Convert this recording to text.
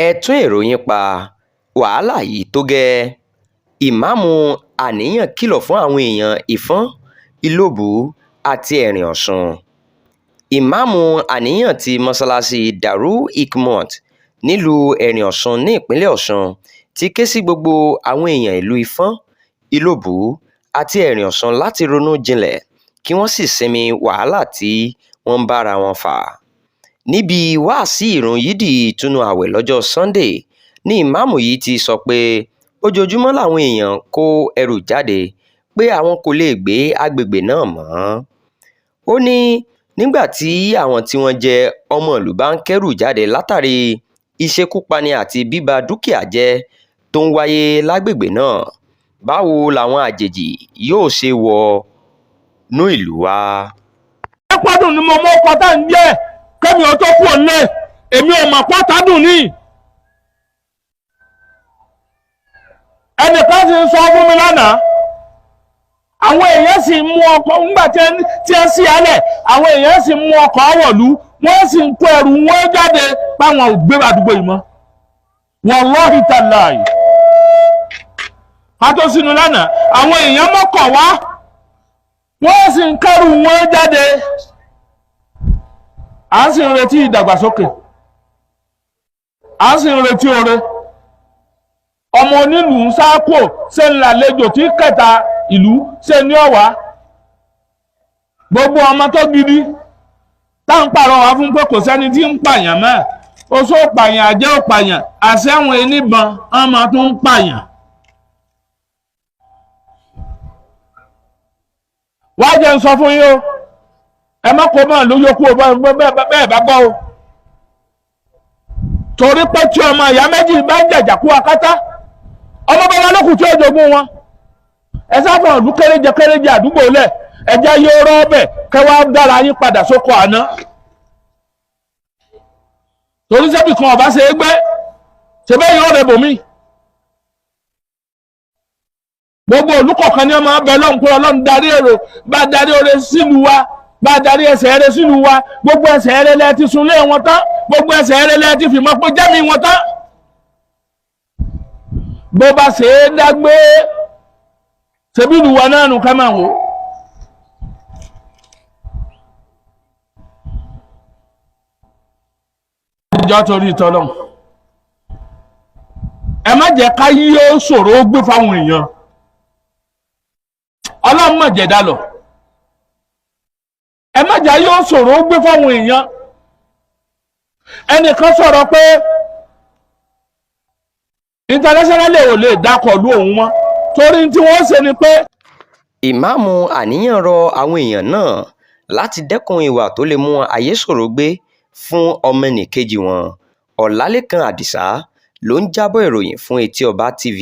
ẹ tún èrò yín pa wàhálà yìí tó gẹ́ẹ́. ìmáàmù àníyàn kìlọ̀ fún àwọn èèyàn ìfọ́n ìlọ́bù àti ẹ̀rìn ọ̀ṣun. ìmáàmù àníyàn ti mọ́sálásí Darul Hikmat nílùú ẹ̀rìn ọ̀ṣun ní ìpínlẹ̀ ọ̀ṣun ti ké sí gbogbo àwọn èèyàn ìlú ìfọ́n ìlọ́bù àti ẹ̀rìn ọ̀ṣun láti ronú jinlẹ̀ kí wọ́n sì sinmi wàhálà tí wọ́n ń bára wọn fà. níbi wáàsí ìrun yídì ìtúnu ààwẹ̀ lọ́jọ́ Sunday ni ìmáàmù yìí ti sọ pé ojoojúmọ́ làwọn èèyàn kó ẹrù jáde pé àwọn kò lè gbé agbègbè náà mọ́. ó ní nígbà tí àwọn tí wọ́n jẹ́ ọmọ ìlú bá ń kẹ́rù jáde látàrí ìṣekúpani àti bíba dúkìá jẹ́ tó ń wáyé lágbègbè náà, báwo làwọn àjèjì yóò ṣe wọnú ìlú wa. ẹ pọ́dún ni mo mọ ọkọ̀ tá ń jẹ́ kẹ́mi ò tó kú òǹlẹ̀ èmi ò mọ̀ pọ́ tádùn ní. ẹnìkan sì ń sọ fún mi lánàá àwọn èèyàn sì mú ọkọ̀ ńgbà tí ẹ sì alẹ̀ àwọn èèyàn sì mú ọkọ̀ àwọ̀lú wọ́n sì ń kó ẹrù wọn jáde páwọn ò gbé àdúgbò yìí mọ́. wallahi tallahi ká tó sínú lánàá àwọn èèyàn mọ́kọ̀ wá wọ́n sì ń kẹ́rù wọn jáde. à ń sì ń retí ìdàgbàsókè à ń sì ń retí oore. ọmọ onílùú ń sáàpò ṣe ń lálejò tí kẹta ìlú ṣe ní ọ̀wá. gbogbo ọmọ tó gidi tá ń pàrọ̀ wá fún pé kò sẹ́ni tí ń pààyàn mọ́ oṣó pààyàn àjẹ́ ò pààyàn àṣẹ́wọ̀n oníbọn ọmọ tó ń pààyàn. wá jẹ́ ń sọ fún yín o ẹ má kó mọ́ lóyún kú bẹ́ẹ̀ bá gbọ́ o torí pé tí ọmọ ìyá méjì bá ń jàjàkú akátá ọmọ bàbá lókùn tí ó jogún wọn ẹ sáfà ọdún kéréje àdúgbò lẹ̀ ẹjẹ́ yóò rọ́ ọbẹ̀ kẹwàá dára yín padà sóko àná torí sẹ́bì kan ọba ṣe é gbé ṣe bẹ́ẹ̀ yóò rẹ̀ bòmí. gbogbo olùkọ̀ọ̀kan ní ọmọ abẹ lọ́hùn pé ọlọ́run darí èrò bá darí oore sílùú wa bá darí ẹsẹ̀ eré sílùú wa gbogbo ẹsẹ̀ eré lẹ́ẹ̀ ti sunlé wọn tán gbogbo ẹsẹ̀ eré lẹ́ẹ̀ ti fìmọ́ pé jẹ́mi wọn tán. bó bá ṣe é dágbé ṣebí ìlú wa náà nù ká máa wò. ìjọ torí ìtọ́lọ́ ẹ má jẹ́ ká yí ó ṣòro ó gbé fáwọn èèyàn ọlọ́run má jẹ́ dá lọ ẹ má jẹ́ yóò ṣòro ó gbé fáwọn èèyàn. ẹnìkan sọ̀rọ̀ pé international ò lè dákọ̀lú òun mọ́ torí tí wọ́n ṣe ni pé. ìmáàmù àníyàn rọ àwọn èèyàn náà láti dẹ́kun ìwà tó lè mú ayé ṣòro gbé fún ọmọnìkejì wọn. Ọlálékan Àdìsá ló ń jábọ̀ ìròyìn fún Etí Ọba TV.